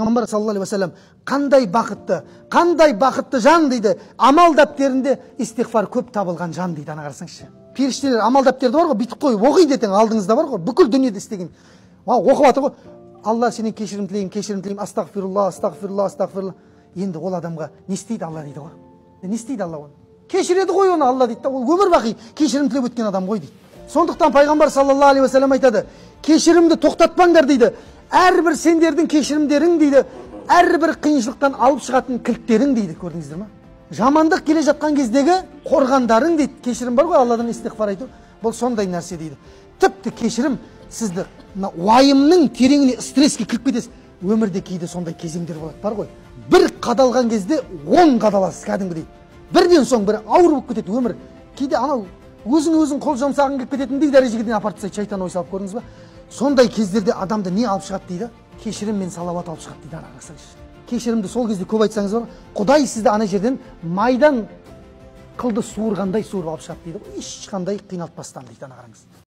Пайғамбар саллаллаху алейхи вассалам қандай бақытты жан дейді, амал дәптерінде истиғфар көп табылған жан дейді. Ана қарасаңызшы. Періштелер амал дәптерді бар ғой, бүйтіп қойып оқиды ертең, алдыңызда бар ғой, бүкіл дүниеде істеген. Оқып жатыр ғой. Алла сенен кешірім тілеймін, астағфирулла. Енді ол адамға не істейді Алла дейді ғой. Не істейді Алла оны? Кешіреді ғой оны Алла дейді. Ол өмір бақи кешірім тілеп өткен адам ғой дейді. Сондықтан пайғамбар саллаллаху алейхи вассалам айтады, кешірімді тоқтатпаңдар дейді. Әрбір сендердің кешірімдерің дейді, әрбір қиыншылықтан алып шығатын кілттерің дейді. Көрдіңіздер ме? Жамандық келе жатқан кездегі қорғандарың дейді. Кешірім бар ғой, Алладан истиғфар айту. Бұл сондай нәрсе дейді. Тіпті кешірім сізді уайымның тереңіне, стресске кіріп кетесіз. Өмірде кейде сондай кезеңдер болады, бар ғой. Бір қадалған кезде 10 қадаласыз кәдімгідей. Бірден соң бірі ауыр болып кетеді өмір. Кейде анау өзің қол жұмсағың келіп кететіндей дәрежеге дейін апарып тастайды, шайтан ой салып, көрдіңіз ба? Сондай кездерде адамды не алып шығады дейді? Кешірім мен салауат алып шығады дейді. Ана қарасаңызшы. Кешірімді сол кезде көп айтсаңыз бар, Құдай сізді ана жерден майдан қылды суырғандай суырып алып шығады дейді. Ешқандай қиналтпастан дейді. Ана қараңыз.